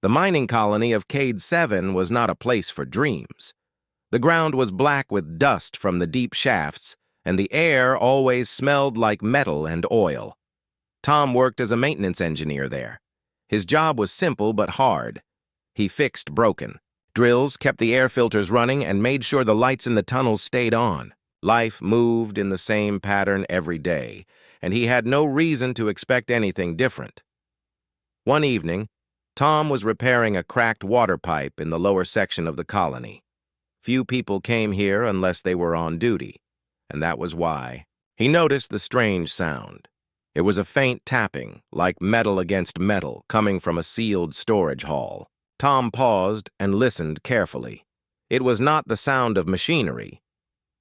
The mining colony of Cade 7 was not a place for dreams. The ground was black with dust from the deep shafts, and the air always smelled like metal and oil. Tom worked as a maintenance engineer there. His job was simple but hard. He fixed broken drills, kept the air filters running, and made sure the lights in the tunnels stayed on. Life moved in the same pattern every day, and he had no reason to expect anything different. One evening, Tom was repairing a cracked water pipe in the lower section of the colony. Few people came here unless they were on duty, and that was why. He noticed the strange sound. It was a faint tapping, like metal against metal, coming from a sealed storage hall. Tom paused and listened carefully. It was not the sound of machinery.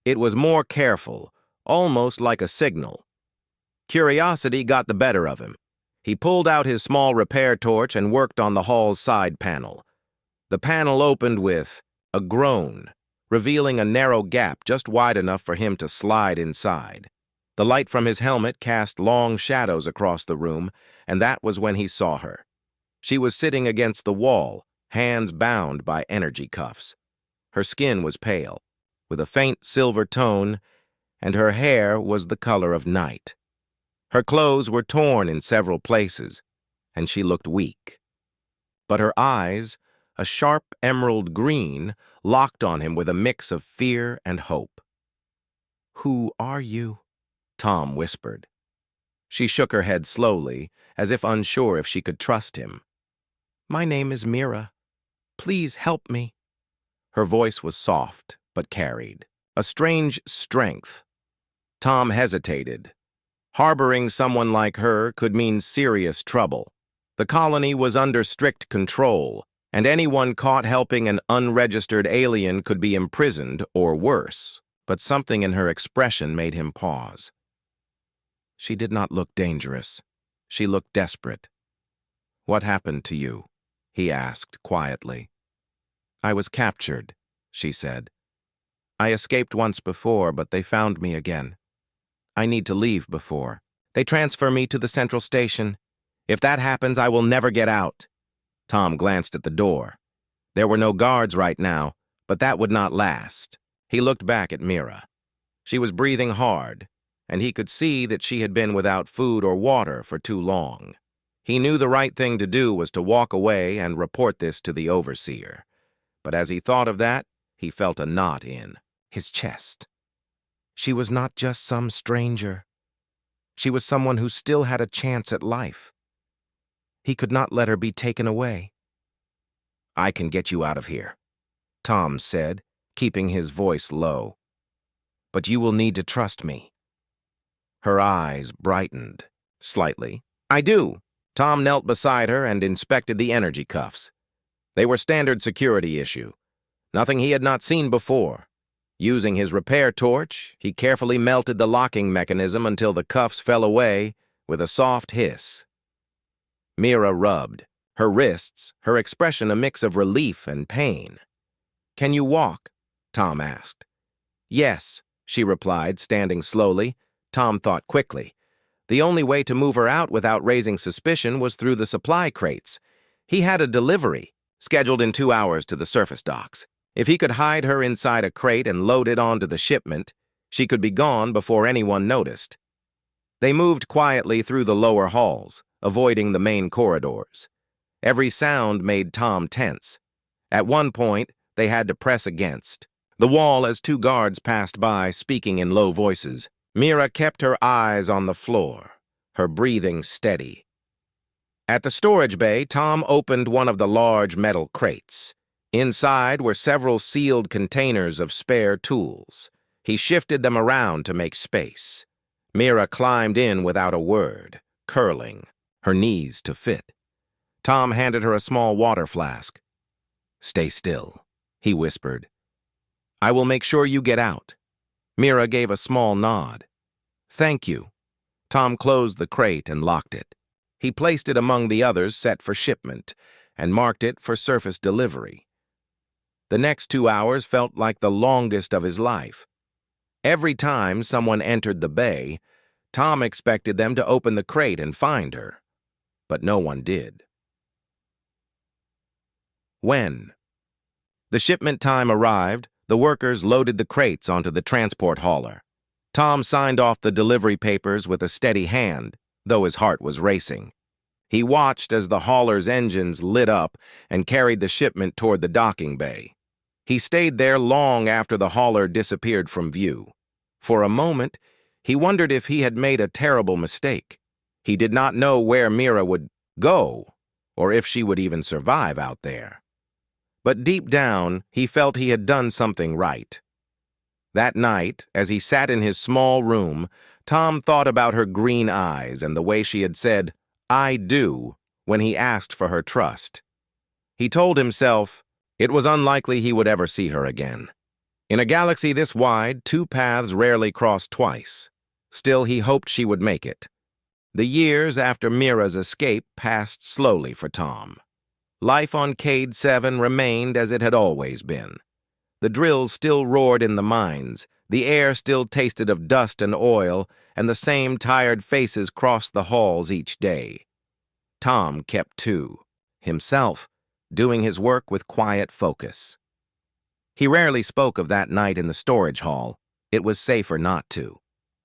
It was more careful, almost like a signal. Curiosity got the better of him. He pulled out his small repair torch and worked on the hall's side panel. The panel opened with a groan, revealing a narrow gap just wide enough for him to slide inside. The light from his helmet cast long shadows across the room, and that was when he saw her. She was sitting against the wall, hands bound by energy cuffs. Her skin was pale, with a faint silver tone, and her hair was the color of night. Her clothes were torn in several places, and she looked weak. But her eyes, a sharp emerald green, locked on him with a mix of fear and hope. "Who are you?" Tom whispered. She shook her head slowly, as if unsure if she could trust him. "My name is Mira. Please help me." Her voice was soft, but carried a strange strength. Tom hesitated. Harboring someone like her could mean serious trouble. The colony was under strict control, and anyone caught helping an unregistered alien could be imprisoned or worse. But something in her expression made him pause. She did not look dangerous. She looked desperate. "What happened to you?" he asked quietly. "I was captured," she said. "I escaped once before, but they found me again. I need to leave before they transfer me to the central station. If that happens, I will never get out." Tom glanced at the door. There were no guards right now, but that would not last. He looked back at Mira. She was breathing hard, and he could see that she had been without food or water for too long. He knew the right thing to do was to walk away and report this to the overseer. But as he thought of that, he felt a knot in his chest. She was not just some stranger. She was someone who still had a chance at life. He could not let her be taken away. "I can get you out of here," Tom said, keeping his voice low. "But you will need to trust me." Her eyes brightened slightly. "I do." Tom knelt beside her and inspected the energy cuffs. They were standard security issue, nothing he had not seen before. Using his repair torch, he carefully melted the locking mechanism until the cuffs fell away with a soft hiss. Mira rubbed her wrists, her expression a mix of relief and pain. "Can you walk?" Tom asked. "Yes," she replied, standing slowly. Tom thought quickly. The only way to move her out without raising suspicion was through the supply crates. He had a delivery, scheduled in 2 hours to the surface docks. If he could hide her inside a crate and load it onto the shipment, she could be gone before anyone noticed. They moved quietly through the lower halls, avoiding the main corridors. Every sound made Tom tense. At one point, they had to press against the wall as 2 guards passed by, speaking in low voices. Mira kept her eyes on the floor, her breathing steady. At the storage bay, Tom opened one of the large metal crates. Inside were several sealed containers of spare tools. He shifted them around to make space. Mira climbed in without a word, curling, her knees to fit. Tom handed her a small water flask. "Stay still," he whispered. "I will make sure you get out." Mira gave a small nod. "Thank you." Tom closed the crate and locked it. He placed it among the others set for shipment and marked it for surface delivery. The next 2 hours felt like the longest of his life. Every time someone entered the bay, Tom expected them to open the crate and find her, but no one did. When? The shipment time arrived, the workers loaded the crates onto the transport hauler. Tom signed off the delivery papers with a steady hand, though his heart was racing. He watched as the hauler's engines lit up and carried the shipment toward the docking bay. He stayed there long after the hauler disappeared from view. For a moment, he wondered if he had made a terrible mistake. He did not know where Mira would go, or if she would even survive out there. But deep down, he felt he had done something right. That night, as he sat in his small room, Tom thought about her green eyes and the way she had said, "I do," when he asked for her trust. He told himself it was unlikely he would ever see her again. In a galaxy this wide, two paths rarely crossed twice. Still, he hoped she would make it. The years after Mira's escape passed slowly for Tom. Life on Cade 7 remained as it had always been. The drills still roared in the mines, the air still tasted of dust and oil, and the same tired faces crossed the halls each day. Tom kept to himself, doing his work with quiet focus. He rarely spoke of that night in the storage hall. It was safer not to.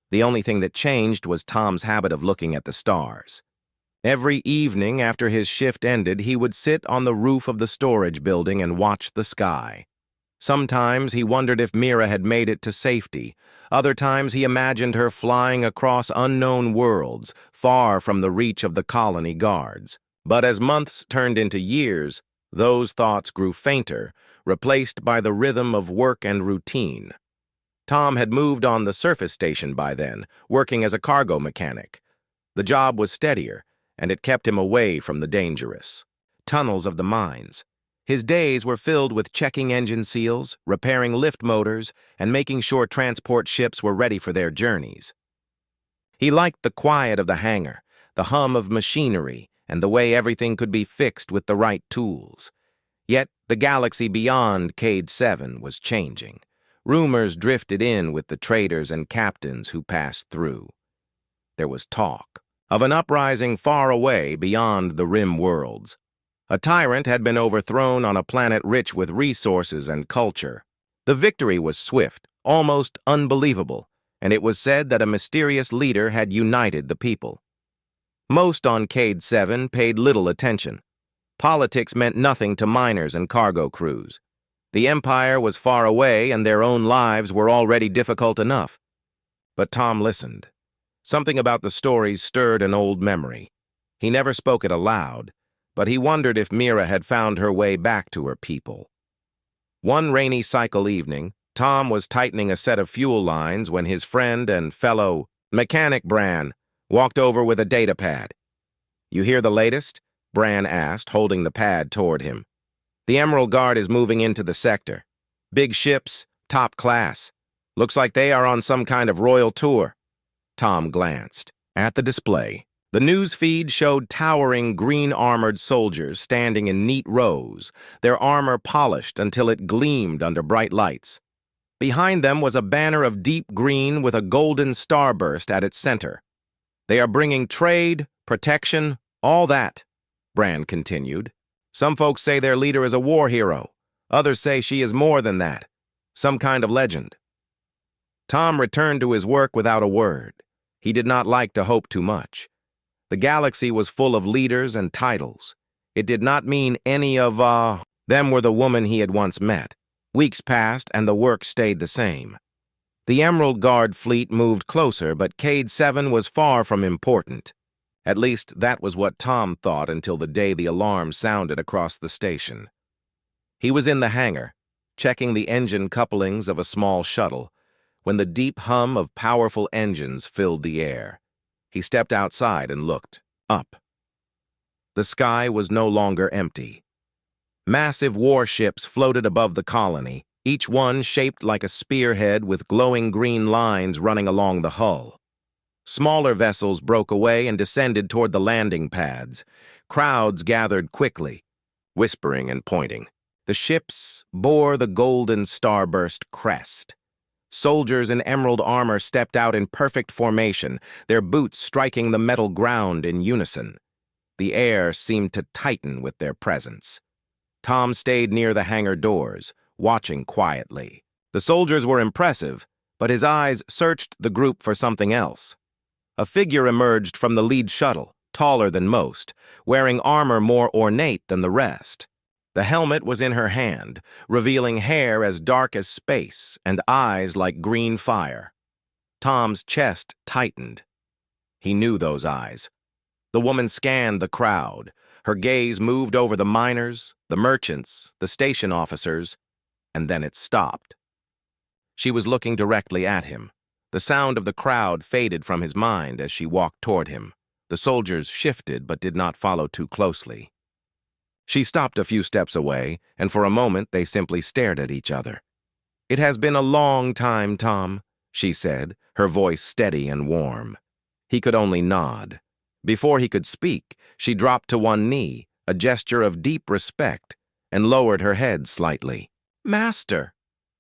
The only thing that changed was Tom's habit of looking at the stars. Every evening after his shift ended, he would sit on the roof of the storage building and watch the sky. Sometimes he wondered if Mira had made it to safety. Other times he imagined her flying across unknown worlds, far from the reach of the colony guards. But as months turned into years, those thoughts grew fainter, replaced by the rhythm of work and routine. Tom had moved on the surface station by then, working as a cargo mechanic. The job was steadier, and it kept him away from the dangerous tunnels of the mines. His days were filled with checking engine seals, repairing lift motors, and making sure transport ships were ready for their journeys. He liked the quiet of the hangar, the hum of machinery, and the way everything could be fixed with the right tools. Yet the galaxy beyond Cade 7 was changing. Rumors drifted in with the traders and captains who passed through. There was talk of an uprising far away beyond the rim worlds. A tyrant had been overthrown on a planet rich with resources and culture. The victory was swift, almost unbelievable, and it was said that a mysterious leader had united the people. Most on Cade 7 paid little attention. Politics meant nothing to miners and cargo crews. The Empire was far away, and their own lives were already difficult enough. But Tom listened. Something about the stories stirred an old memory. He never spoke it aloud, but he wondered if Mira had found her way back to her people. One rainy cycle evening, Tom was tightening a set of fuel lines when his friend and fellow mechanic Bran walked over with a data pad. "You hear the latest?" Bran asked, holding the pad toward him. "The Emerald Guard is moving into the sector. Big ships, top class. Looks like they are on some kind of royal tour." Tom glanced at the display. The news feed showed towering green-armored soldiers standing in neat rows, their armor polished until it gleamed under bright lights. Behind them was a banner of deep green with a golden starburst at its center. "They are bringing trade, protection, all that," Bran continued. "Some folks say their leader is a war hero. Others say she is more than that, some kind of legend." Tom returned to his work without a word. He did not like to hope too much. The galaxy was full of leaders and titles. It did not mean any of them were the woman he had once met. Weeks passed, and the work stayed the same. The Emerald Guard fleet moved closer, but Cade 7 was far from important. At least, that was what Tom thought until the day the alarm sounded across the station. He was in the hangar, checking the engine couplings of a small shuttle, when the deep hum of powerful engines filled the air. He stepped outside and looked up. The sky was no longer empty. Massive warships floated above the colony, each one shaped like a spearhead with glowing green lines running along the hull. Smaller vessels broke away and descended toward the landing pads. Crowds gathered quickly, whispering and pointing. The ships bore the golden starburst crest. Soldiers in emerald armor stepped out in perfect formation, their boots striking the metal ground in unison. The air seemed to tighten with their presence. Tom stayed near the hangar doors, watching quietly. The soldiers were impressive, but his eyes searched the group for something else. A figure emerged from the lead shuttle, taller than most, wearing armor more ornate than the rest. The helmet was in her hand, revealing hair as dark as space and eyes like green fire. Tom's chest tightened. He knew those eyes. The woman scanned the crowd. Her gaze moved over the miners, the merchants, the station officers, and then it stopped. She was looking directly at him. The sound of the crowd faded from his mind as she walked toward him. The soldiers shifted but did not follow too closely. She stopped a few steps away, and for a moment they simply stared at each other. "It has been a long time, Tom," she said, her voice steady and warm. He could only nod. Before he could speak, she dropped to one knee, a gesture of deep respect, and lowered her head slightly. "Master,"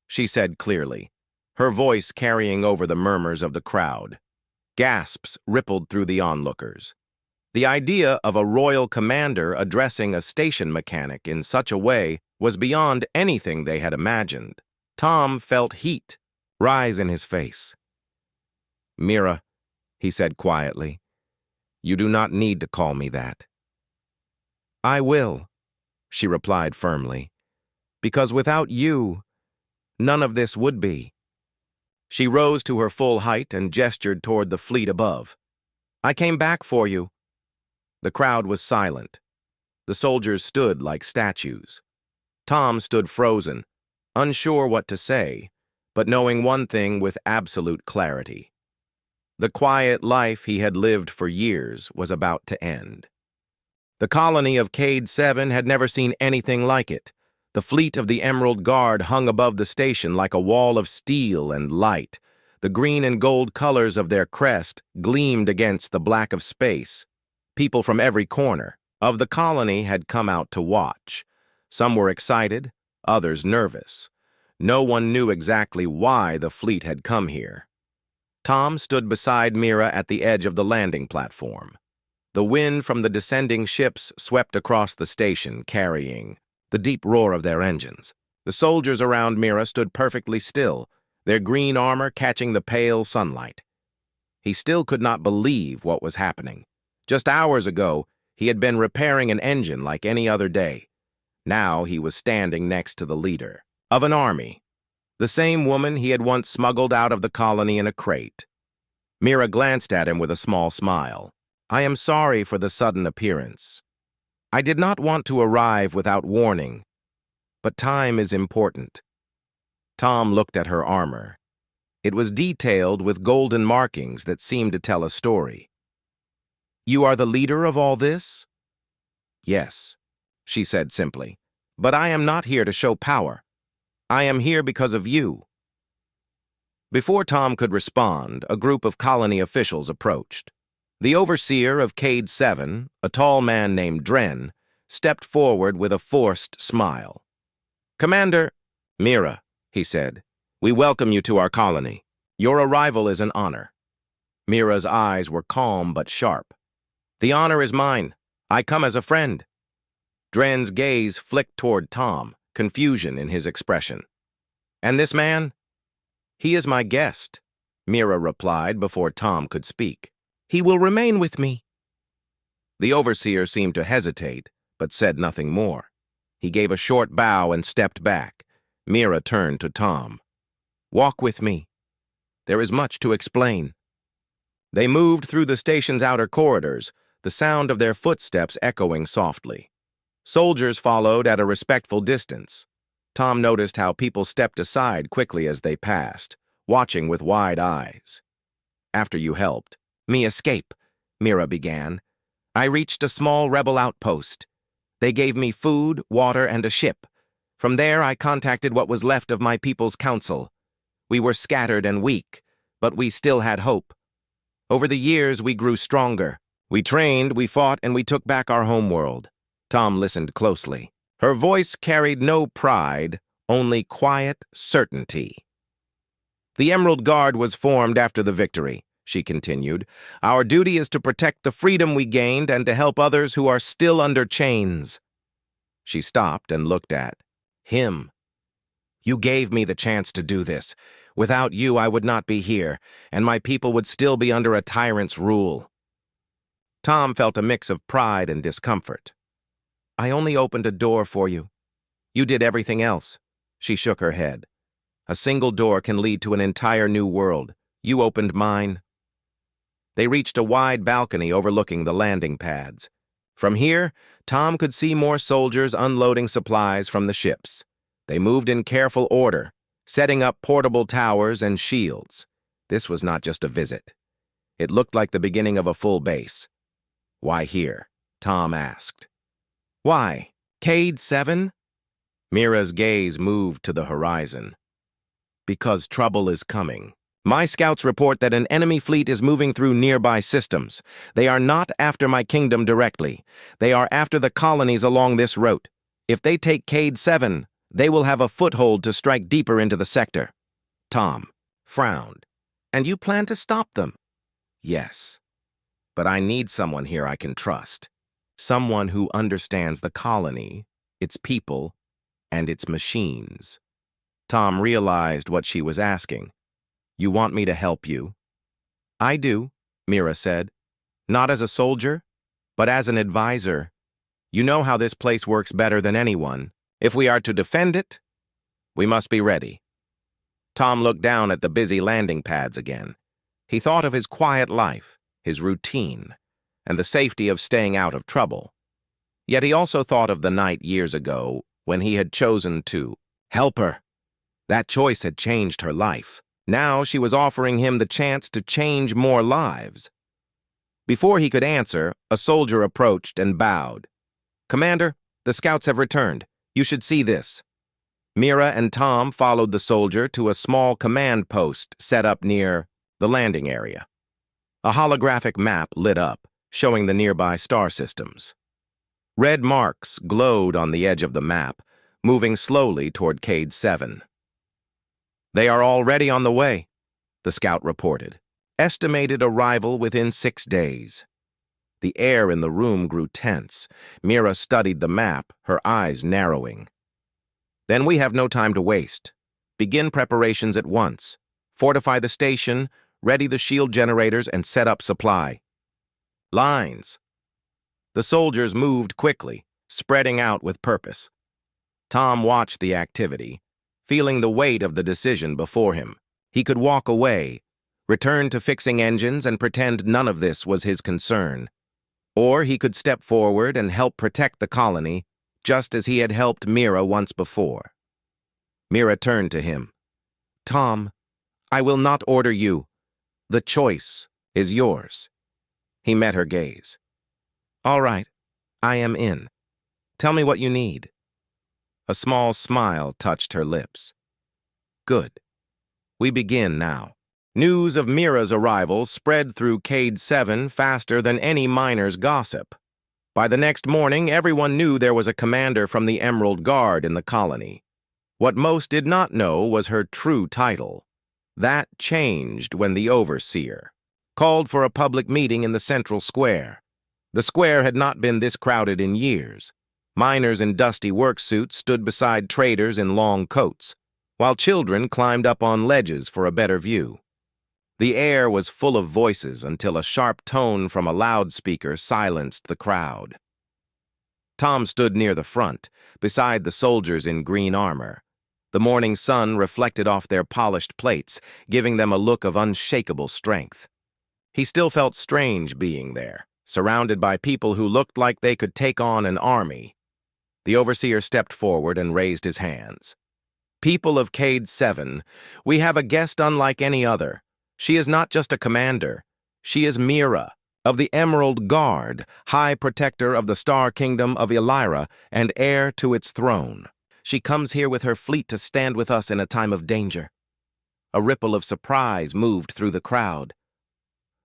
she said clearly, her voice carrying over the murmurs of the crowd. Gasps rippled through the onlookers. The idea of a royal commander addressing a station mechanic in such a way was beyond anything they had imagined. Tom felt heat rise in his face. "Mira," he said quietly, "you do not need to call me that." "I will," she replied firmly, "because without you, none of this would be." She rose to her full height and gestured toward the fleet above. "I came back for you." The crowd was silent. The soldiers stood like statues. Tom stood frozen, unsure what to say, but knowing one thing with absolute clarity. The quiet life he had lived for years was about to end. The colony of Cade 7 had never seen anything like it. The fleet of the Emerald Guard hung above the station like a wall of steel and light. The green and gold colors of their crest gleamed against the black of space. People from every corner of the colony had come out to watch. Some were excited, others nervous. No one knew exactly why the fleet had come here. Tom stood beside Mira at the edge of the landing platform. The wind from the descending ships swept across the station, carrying the deep roar of their engines. The soldiers around Mira stood perfectly still, their green armor catching the pale sunlight. He still could not believe what was happening. Just hours ago, he had been repairing an engine like any other day. Now he was standing next to the leader of an army, the same woman he had once smuggled out of the colony in a crate. Mira glanced at him with a small smile. "I am sorry for the sudden appearance. I did not want to arrive without warning, but time is important." Tom looked at her armor. It was detailed with golden markings that seemed to tell a story. "You are the leader of all this?" "Yes," she said simply. "But I am not here to show power. I am here because of you." Before Tom could respond, a group of colony officials approached. The overseer of Cade 7, a tall man named Dren, stepped forward with a forced smile. "Commander Mira," he said, "we welcome you to our colony. Your arrival is an honor." Mira's eyes were calm but sharp. "The honor is mine. I come as a friend." Dren's gaze flicked toward Tom, confusion in his expression. "And this man?" "He is my guest," Mira replied before Tom could speak. "He will remain with me." The overseer seemed to hesitate, but said nothing more. He gave a short bow and stepped back. Mira turned to Tom. "Walk with me. There is much to explain." They moved through the station's outer corridors, the sound of their footsteps echoing softly. Soldiers followed at a respectful distance. Tom noticed how people stepped aside quickly as they passed, watching with wide eyes. "After you helped me escape," Mira began, "I reached a small rebel outpost. They gave me food, water, and a ship. From there, I contacted what was left of my people's council. We were scattered and weak, but we still had hope. Over the years, we grew stronger. We trained, we fought, and we took back our homeworld." Tom listened closely. Her voice carried no pride, only quiet certainty. "The Emerald Guard was formed after the victory," she continued. "Our duty is to protect the freedom we gained and to help others who are still under chains." She stopped and looked at him. You gave me the chance to do this. Without you, I would not be here, and my people would still be under a tyrant's rule. Tom felt a mix of pride and discomfort. I only opened a door for you. You did everything else. She shook her head. A single door can lead to an entire new world. You opened mine. They reached a wide balcony overlooking the landing pads. From here, Tom could see more soldiers unloading supplies from the ships. They moved in careful order, setting up portable towers and shields. This was not just a visit. It looked like the beginning of a full base. Why here? Tom asked. Why? Cade 7? Mira's gaze moved to the horizon. Because trouble is coming. My scouts report that an enemy fleet is moving through nearby systems. They are not after my kingdom directly. They are after the colonies along this route. If they take Cade 7, they will have a foothold to strike deeper into the sector. Tom frowned. And you plan to stop them? Yes. But I need someone here I can trust. Someone who understands the colony, its people, and its machines. Tom realized what she was asking. You want me to help you? I do, Mira said. Not as a soldier, but as an advisor. You know how this place works better than anyone. If we are to defend it, we must be ready. Tom looked down at the busy landing pads again. He thought of his quiet life, his routine, and the safety of staying out of trouble. Yet he also thought of the night years ago when he had chosen to help her. That choice had changed her life. Now she was offering him the chance to change more lives. Before he could answer, a soldier approached and bowed. Commander, the scouts have returned. You should see this. Mira and Tom followed the soldier to a small command post set up near the landing area. A holographic map lit up, showing the nearby star systems. Red marks glowed on the edge of the map, moving slowly toward Cade 7. They are already on the way, the scout reported. Estimated arrival within 6 days. The air in the room grew tense. Mira studied the map, her eyes narrowing. Then we have no time to waste. Begin preparations at once. Fortify the station, ready the shield generators, and set up supply. Lines. The soldiers moved quickly, spreading out with purpose. Tom watched the activity, feeling the weight of the decision before him. He could walk away, return to fixing engines and pretend none of this was his concern. Or he could step forward and help protect the colony, just as he had helped Mira once before. Mira turned to him. Tom, I will not order you. The choice is yours. He met her gaze. All right, I am in. Tell me what you need. A small smile touched her lips. Good. We begin now. News of Mira's arrival spread through Cade 7 faster than any miner's gossip. By the next morning, everyone knew there was a commander from the Emerald Guard in the colony. What most did not know was her true title. That changed when the overseer called for a public meeting in the central square. The square had not been this crowded in years. Miners in dusty work suits stood beside traders in long coats, while children climbed up on ledges for a better view. The air was full of voices until a sharp tone from a loudspeaker silenced the crowd. Tom stood near the front, beside the soldiers in green armor. The morning sun reflected off their polished plates, giving them a look of unshakable strength. He still felt strange being there, surrounded by people who looked like they could take on an army. The overseer stepped forward and raised his hands. People of Cade 7, we have a guest unlike any other. She is not just a commander. She is Mira, of the Emerald Guard, High Protector of the Star Kingdom of Elira and heir to its throne. She comes here with her fleet to stand with us in a time of danger. A ripple of surprise moved through the crowd.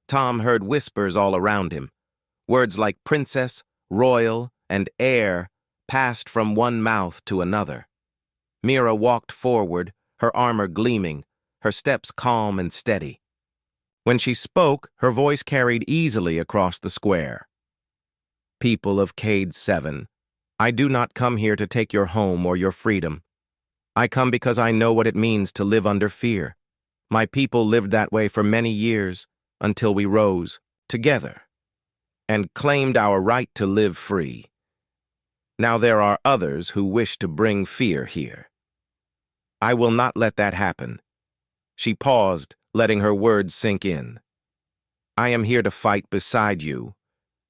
Tom heard whispers all around him. Words like princess, royal, and heir passed from one mouth to another. Mira walked forward, her armor gleaming, her steps calm and steady. When she spoke, her voice carried easily across the square. People of Cade 7, I do not come here to take your home or your freedom. I come because I know what it means to live under fear. My people lived that way for many years until we rose together and claimed our right to live free. Now there are others who wish to bring fear here. I will not let that happen. She paused, letting her words sink in. I am here to fight beside you,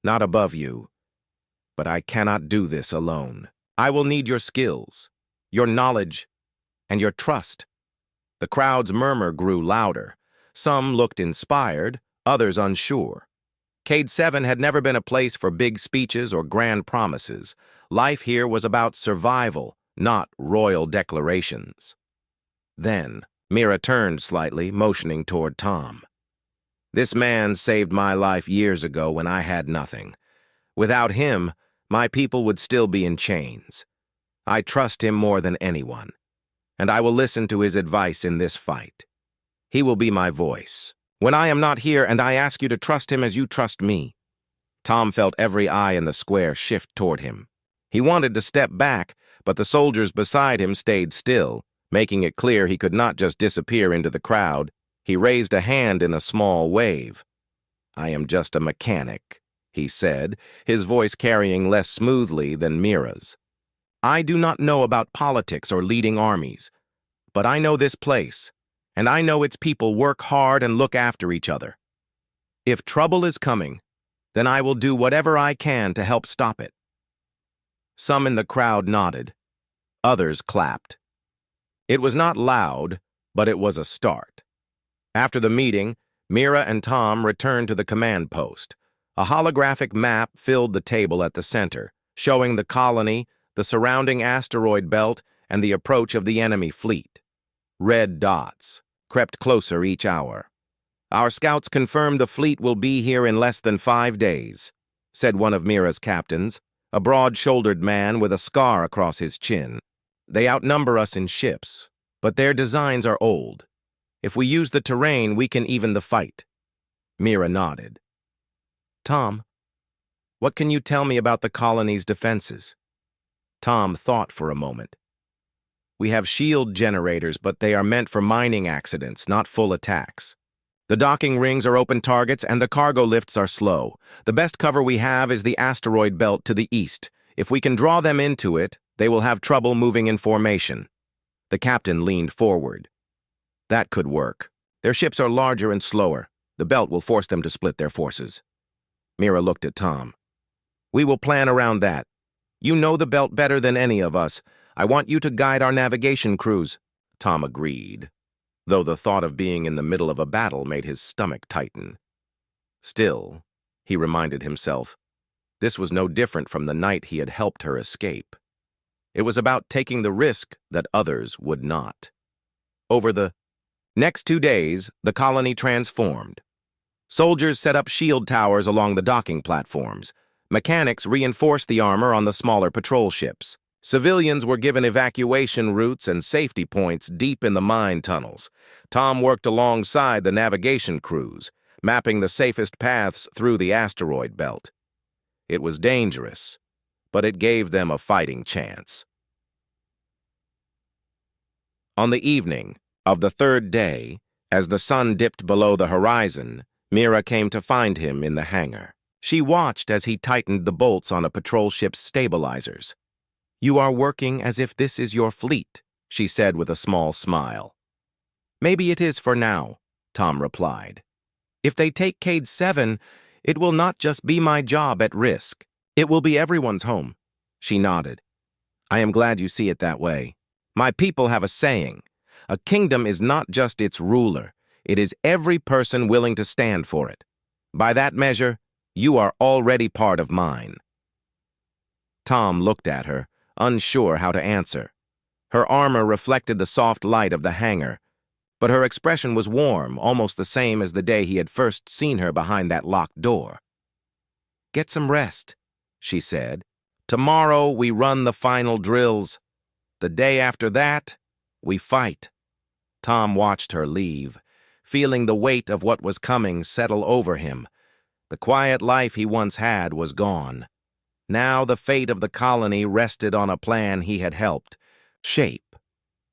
not above you. But I cannot do this alone. I will need your skills, your knowledge, and your trust. The crowd's murmur grew louder. Some looked inspired, others unsure. Cade 7 had never been a place for big speeches or grand promises. Life here was about survival, not royal declarations. Then, Mira turned slightly, motioning toward Tom. This man saved my life years ago when I had nothing. Without him, my people would still be in chains. I trust him more than anyone, and I will listen to his advice in this fight. He will be my voice when I am not here, and I ask you to trust him as you trust me. Tom felt every eye in the square shift toward him. He wanted to step back, but the soldiers beside him stayed still, making it clear he could not just disappear into the crowd. He raised a hand in a small wave. I am just a mechanic, he said, his voice carrying less smoothly than Mira's. I do not know about politics or leading armies, but I know this place, and I know its people work hard and look after each other. If trouble is coming, then I will do whatever I can to help stop it. Some in the crowd nodded. Others clapped. It was not loud, but it was a start. After the meeting, Mira and Tom returned to the command post. A holographic map filled the table at the center, showing the colony, the surrounding asteroid belt, and the approach of the enemy fleet. Red dots crept closer each hour. Our scouts confirm the fleet will be here in less than 5 days, said one of Mira's captains, a broad-shouldered man with a scar across his chin. They outnumber us in ships, but their designs are old. If we use the terrain, we can even the fight. Mira nodded. Tom, what can you tell me about the colony's defenses? Tom thought for a moment. We have shield generators, but they are meant for mining accidents, not full attacks. The docking rings are open targets, and the cargo lifts are slow. The best cover we have is the asteroid belt to the east. If we can draw them into it, they will have trouble moving in formation. The captain leaned forward. That could work. Their ships are larger and slower. The belt will force them to split their forces. Mira looked at Tom. We will plan around that. You know the belt better than any of us. I want you to guide our navigation crews. Tom agreed, though the thought of being in the middle of a battle made his stomach tighten. Still, he reminded himself, this was no different from the night he had helped her escape. It was about taking the risk that others would not. Over the next 2 days, the colony transformed. Soldiers set up shield towers along the docking platforms. Mechanics reinforced the armor on the smaller patrol ships. Civilians were given evacuation routes and safety points deep in the mine tunnels. Tom worked alongside the navigation crews, mapping the safest paths through the asteroid belt. It was dangerous, but it gave them a fighting chance. On the evening of the 3rd day, as the sun dipped below the horizon, Mira came to find him in the hangar. She watched as he tightened the bolts on a patrol ship's stabilizers. You are working as if this is your fleet, she said with a small smile. Maybe it is for now, Tom replied. If they take Cade 7, it will not just be my job at risk. It will be everyone's home. She nodded. I am glad you see it that way. My people have a saying. A kingdom is not just its ruler. It is every person willing to stand for it. By that measure, you are already part of mine. Tom looked at her, unsure how to answer. Her armor reflected the soft light of the hangar, but her expression was warm, almost the same as the day he had first seen her behind that locked door. Get some rest, she said. Tomorrow we run the final drills. The day after that, we fight. Tom watched her leave, feeling the weight of what was coming settle over him. The quiet life he once had was gone. Now the fate of the colony rested on a plan he had helped shape.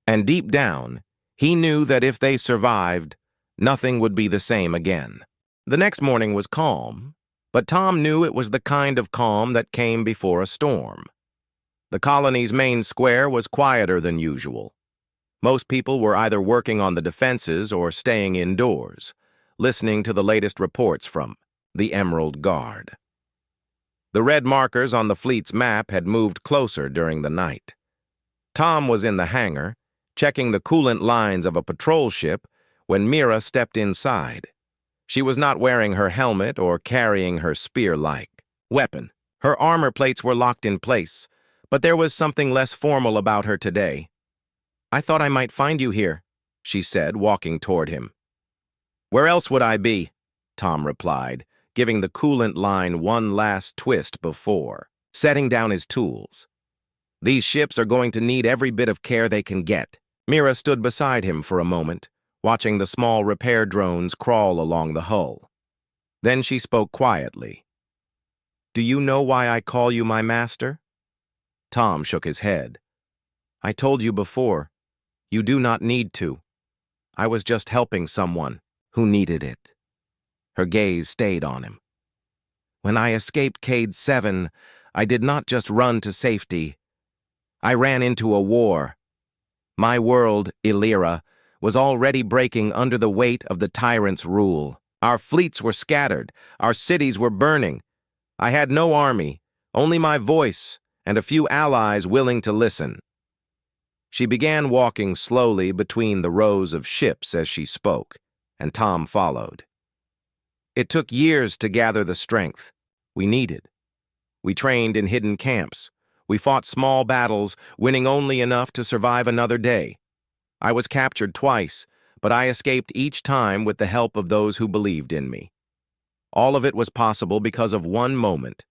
And deep down, he knew that if they survived, nothing would be the same again. The next morning was calm, but Tom knew it was the kind of calm that came before a storm. The colony's main square was quieter than usual. Most people were either working on the defenses or staying indoors, listening to the latest reports from the Emerald Guard. The red markers on the fleet's map had moved closer during the night. Tom was in the hangar, checking the coolant lines of a patrol ship, when Mira stepped inside. She was not wearing her helmet or carrying her spear-like weapon. Her armor plates were locked in place, but there was something less formal about her today. "I thought I might find you here," she said, walking toward him. "Where else would I be?" Tom replied, giving the coolant line one last twist before setting down his tools. "These ships are going to need every bit of care they can get." Mira stood beside him for a moment, watching the small repair drones crawl along the hull. Then she spoke quietly. "Do you know why I call you my master?" Tom shook his head. "I told you before. You do not need to. I was just helping someone who needed it." Her gaze stayed on him. "When I escaped Cade 7, I did not just run to safety. I ran into a war. My world, Illyra, was already breaking under the weight of the tyrant's rule. Our fleets were scattered. Our cities were burning. I had no army, only my voice and a few allies willing to listen." She began walking slowly between the rows of ships as she spoke, and Tom followed. "It took years to gather the strength we needed. We trained in hidden camps. We fought small battles, winning only enough to survive another day. I was captured twice, but I escaped each time with the help of those who believed in me. All of it was possible because of one moment,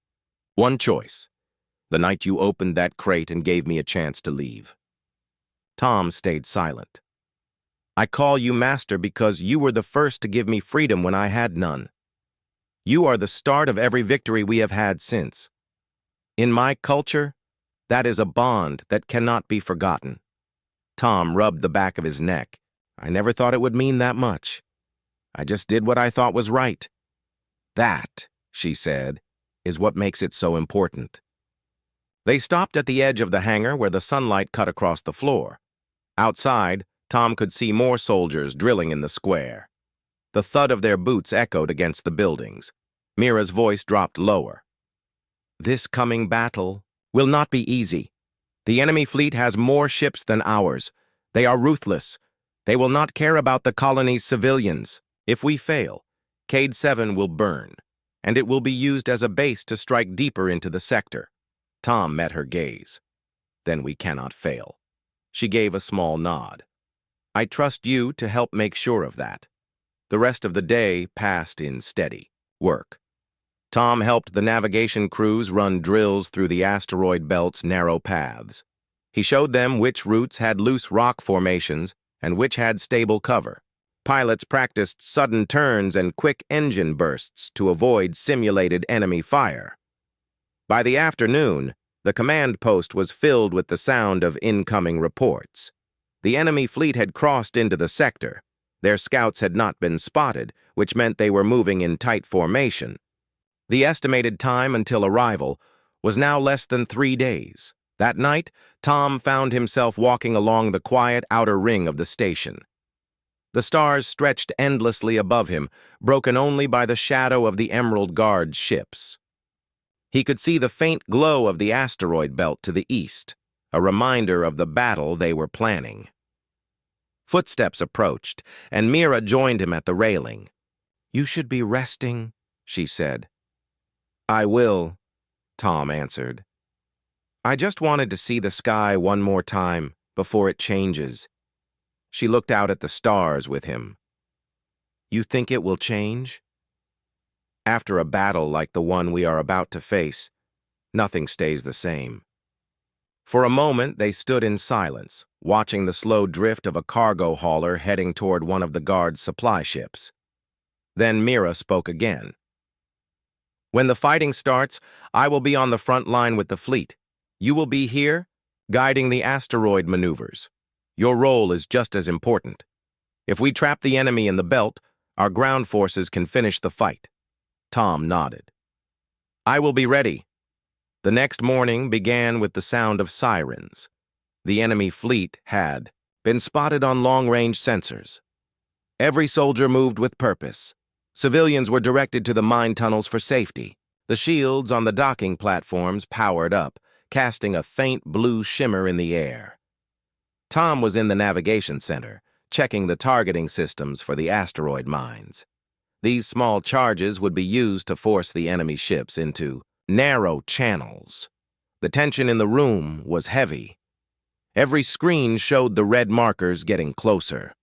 one choice, the night you opened that crate and gave me a chance to leave." Tom stayed silent. "I call you master because you were the first to give me freedom when I had none. You are the start of every victory we have had since. In my culture, that is a bond that cannot be forgotten." Tom rubbed the back of his neck. "I never thought it would mean that much. I just did what I thought was right." "That," she said, "is what makes it so important." They stopped at the edge of the hangar where the sunlight cut across the floor. Outside, Tom could see more soldiers drilling in the square. The thud of their boots echoed against the buildings. Mira's voice dropped lower. "This coming battle will not be easy. The enemy fleet has more ships than ours. They are ruthless. They will not care about the colony's civilians. If we fail, Cade 7 will burn, and it will be used as a base to strike deeper into the sector." Tom met her gaze. "Then we cannot fail." She gave a small nod. "I trust you to help make sure of that." The rest of the day passed in steady work. Tom helped the navigation crews run drills through the asteroid belt's narrow paths. He showed them which routes had loose rock formations and which had stable cover. Pilots practiced sudden turns and quick engine bursts to avoid simulated enemy fire. By the afternoon, the command post was filled with the sound of incoming reports. The enemy fleet had crossed into the sector. Their scouts had not been spotted, which meant they were moving in tight formation. The estimated time until arrival was now less than 3 days. That night, Tom found himself walking along the quiet outer ring of the station. The stars stretched endlessly above him, broken only by the shadow of the Emerald Guard's ships. He could see the faint glow of the asteroid belt to the east, a reminder of the battle they were planning. Footsteps approached, and Mira joined him at the railing. "You should be resting," she said. "I will," Tom answered. "I just wanted to see the sky one more time before it changes." She looked out at the stars with him. "You think it will change?" "After a battle like the one we are about to face, nothing stays the same." For a moment, they stood in silence, watching the slow drift of a cargo hauler heading toward one of the Guard's supply ships. Then Mira spoke again. When the fighting starts, I will be on the front line with the fleet. You will be here, guiding the asteroid maneuvers. Your role is just as important. If we trap the enemy in the belt, our ground forces can finish the fight." Tom nodded. "I will be ready." The next morning began with the sound of sirens. The enemy fleet had been spotted on long-range sensors. Every soldier moved with purpose. Civilians were directed to the mine tunnels for safety. The shields on the docking platforms powered up, casting a faint blue shimmer in the air. Tom was in the navigation center, checking the targeting systems for the asteroid mines. These small charges would be used to force the enemy ships into narrow channels. The tension in the room was heavy. Every screen showed the red markers getting closer.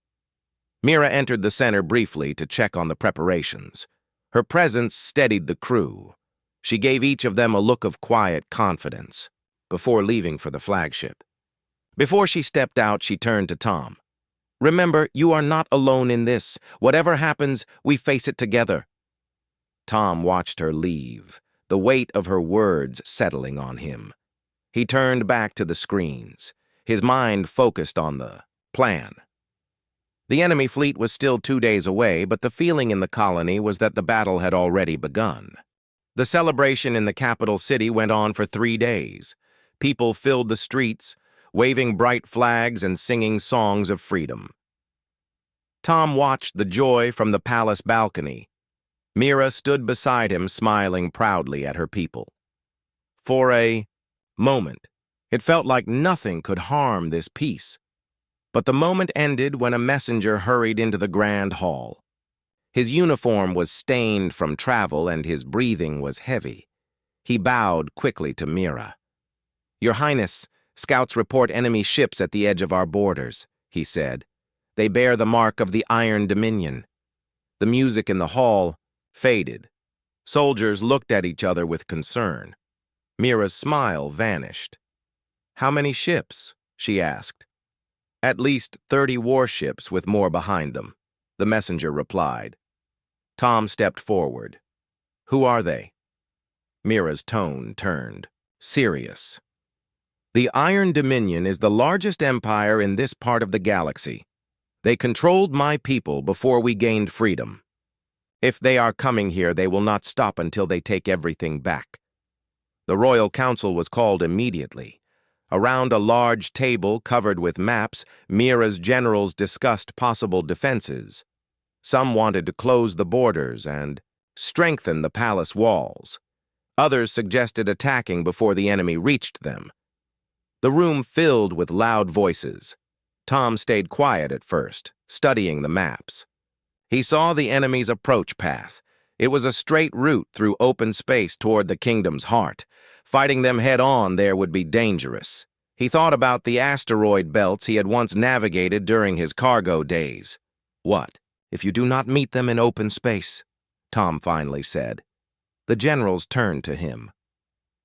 Mira entered the center briefly to check on the preparations. Her presence steadied the crew. She gave each of them a look of quiet confidence before leaving for the flagship. Before she stepped out, she turned to Tom. "Remember, you are not alone in this. Whatever happens, we face it together." Tom watched her leave, the weight of her words settling on him. He turned back to the screens, his mind focused on the plan. The enemy fleet was still 2 days away, but the feeling in the colony was that the battle had already begun. The celebration in the capital city went on for 3 days. People filled the streets, waving bright flags and singing songs of freedom. Tom watched the joy from the palace balcony. Mira stood beside him, smiling proudly at her people. For a moment, it felt like nothing could harm this peace. But the moment ended when a messenger hurried into the grand hall. His uniform was stained from travel and his breathing was heavy. He bowed quickly to Mira. "Your Highness, scouts report enemy ships at the edge of our borders," he said. "They bear the mark of the Iron Dominion." The music in the hall faded. Soldiers looked at each other with concern. Mira's smile vanished. "How many ships?" she asked. "At least 30 warships with more behind them," the messenger replied. Tom stepped forward. "Who are they?" Mira's tone turned serious. "The Iron Dominion is the largest empire in this part of the galaxy. They controlled my people before we gained freedom. If they are coming here, they will not stop until they take everything back." The Royal Council was called immediately. Around a large table covered with maps, Mira's generals discussed possible defenses. Some wanted to close the borders and strengthen the palace walls. Others suggested attacking before the enemy reached them. The room filled with loud voices. Tom stayed quiet at first, studying the maps. He saw the enemy's approach path. It was a straight route through open space toward the kingdom's heart. Fighting them head-on there would be dangerous. He thought about the asteroid belts he had once navigated during his cargo days. "What if you do not meet them in open space?" Tom finally said. The generals turned to him.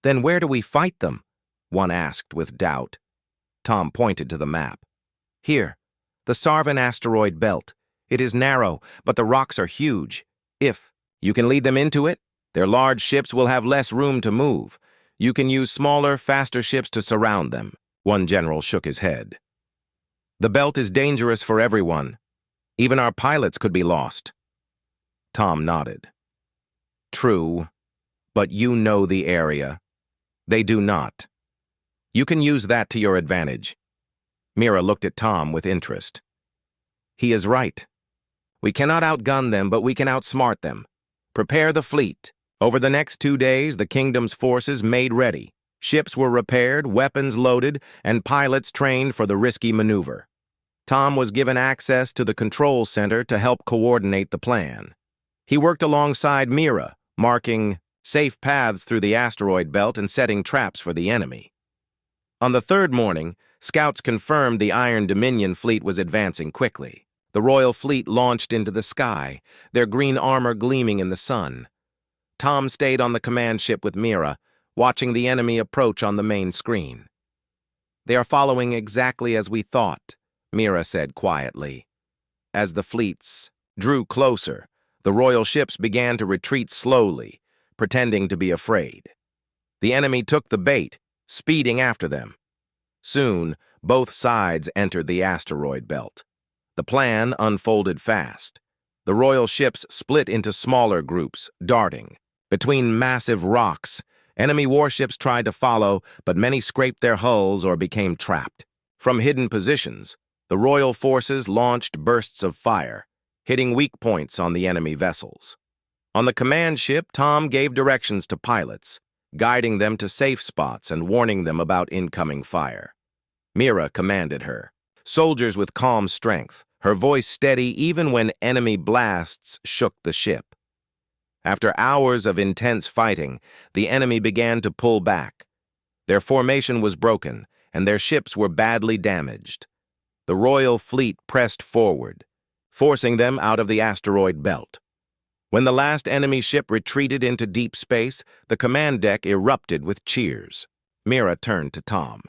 "Then where do we fight them?" one asked with doubt. Tom pointed to the map. "Here, the Sarvan asteroid belt. It is narrow, but the rocks are huge. If you can lead them into it, their large ships will have less room to move. You can use smaller, faster ships to surround them." One general shook his head. "The belt is dangerous for everyone. Even our pilots could be lost." Tom nodded. "True, but you know the area. They do not. You can use that to your advantage." Mira looked at Tom with interest. "He is right. We cannot outgun them, but we can outsmart them. Prepare the fleet." Over the next 2 days, the kingdom's forces made ready. Ships were repaired, weapons loaded, and pilots trained for the risky maneuver. Tom was given access to the control center to help coordinate the plan. He worked alongside Mira, marking safe paths through the asteroid belt and setting traps for the enemy. On the 3rd morning, scouts confirmed the Iron Dominion fleet was advancing quickly. The royal fleet launched into the sky, their green armor gleaming in the sun. Tom stayed on the command ship with Mira, watching the enemy approach on the main screen. "They are following exactly as we thought," Mira said quietly. As the fleets drew closer, the royal ships began to retreat slowly, pretending to be afraid. The enemy took the bait, speeding after them. Soon, both sides entered the asteroid belt. The plan unfolded fast. The royal ships split into smaller groups, darting. Between massive rocks, enemy warships tried to follow, but many scraped their hulls or became trapped. From hidden positions, the royal forces launched bursts of fire, hitting weak points on the enemy vessels. On the command ship, Tom gave directions to pilots, guiding them to safe spots and warning them about incoming fire. Mira commanded her, soldiers with calm strength, her voice steady even when enemy blasts shook the ship. After hours of intense fighting, the enemy began to pull back. Their formation was broken, and their ships were badly damaged. The royal fleet pressed forward, forcing them out of the asteroid belt. When the last enemy ship retreated into deep space, the command deck erupted with cheers. Mira turned to Tom.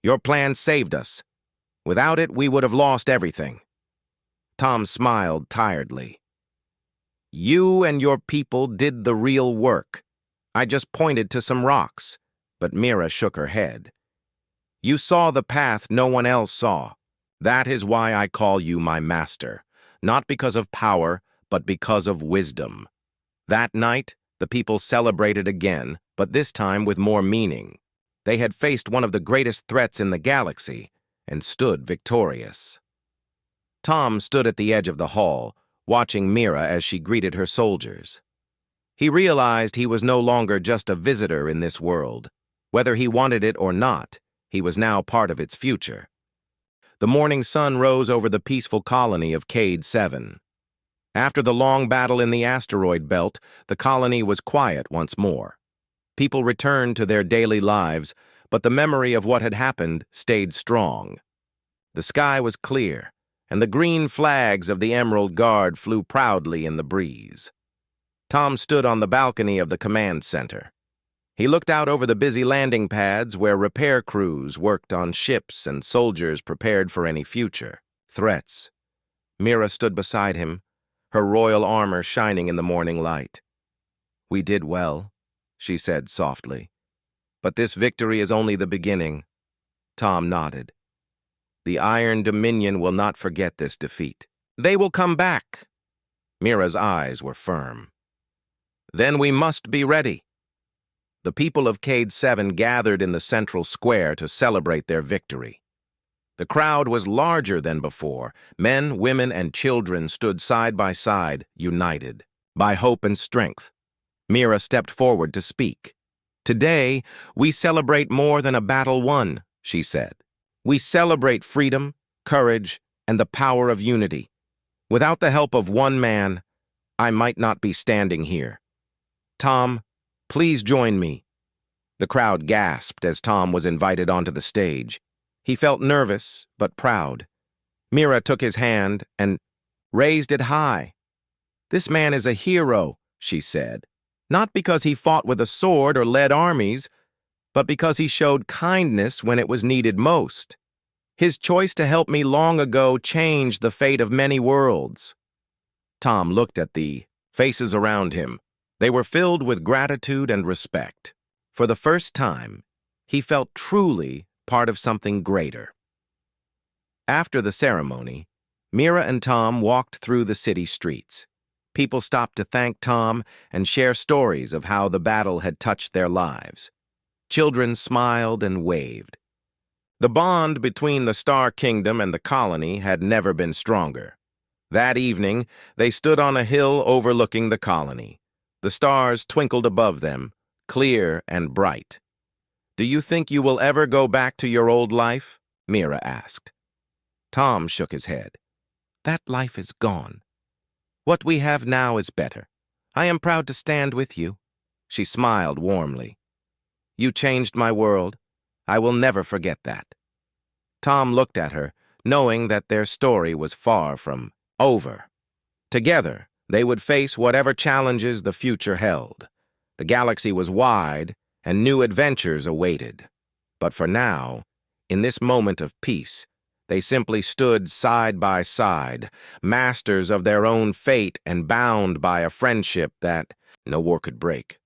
"Your plan saved us. Without it, we would have lost everything." Tom smiled tiredly. "You and your people did the real work. I just pointed to some rocks." But Mira shook her head. "You saw the path no one else saw. That is why I call you my master, not because of power, but because of wisdom." That night, the people celebrated again, but this time with more meaning. They had faced one of the greatest threats in the galaxy and stood victorious. Tom stood at the edge of the hall, watching Mira as she greeted her soldiers. He realized he was no longer just a visitor in this world. Whether he wanted it or not, he was now part of its future. The morning sun rose over the peaceful colony of Cade 7. After the long battle in the asteroid belt, the colony was quiet once more. People returned to their daily lives, but the memory of what had happened stayed strong. The sky was clear, and the green flags of the Emerald Guard flew proudly in the breeze. Tom stood on the balcony of the command center. He looked out over the busy landing pads where repair crews worked on ships and soldiers prepared for any future threats. Mira stood beside him, her royal armor shining in the morning light. "We did well," she said softly. "But this victory is only the beginning." Tom nodded. "The Iron Dominion will not forget this defeat. They will come back." Mira's eyes were firm. "Then we must be ready." The people of Cade 7 gathered in the central square to celebrate their victory. The crowd was larger than before. Men, women, and children stood side by side, united by hope and strength. Mira stepped forward to speak. "Today, we celebrate more than a battle won," she said. "We celebrate freedom, courage, and the power of unity. Without the help of one man, I might not be standing here. Tom, please join me." The crowd gasped as Tom was invited onto the stage. He felt nervous, but proud. Mira took his hand and raised it high. "This man is a hero," she said, "not because he fought with a sword or led armies, but because he showed kindness when it was needed most. His choice to help me long ago changed the fate of many worlds." Tom looked at the faces around him. They were filled with gratitude and respect. For the first time, he felt truly part of something greater. After the ceremony, Mira and Tom walked through the city streets. People stopped to thank Tom and share stories of how the battle had touched their lives. Children smiled and waved. The bond between the Star Kingdom and the colony had never been stronger. That evening, they stood on a hill overlooking the colony. The stars twinkled above them, clear and bright. "Do you think you will ever go back to your old life?" Mira asked. Tom shook his head. "That life is gone. What we have now is better. I am proud to stand with you." She smiled warmly. "You changed my world. I will never forget that." Tom looked at her, knowing that their story was far from over. Together, they would face whatever challenges the future held. The galaxy was wide, and new adventures awaited. But for now, in this moment of peace, they simply stood side by side, masters of their own fate and bound by a friendship that no war could break.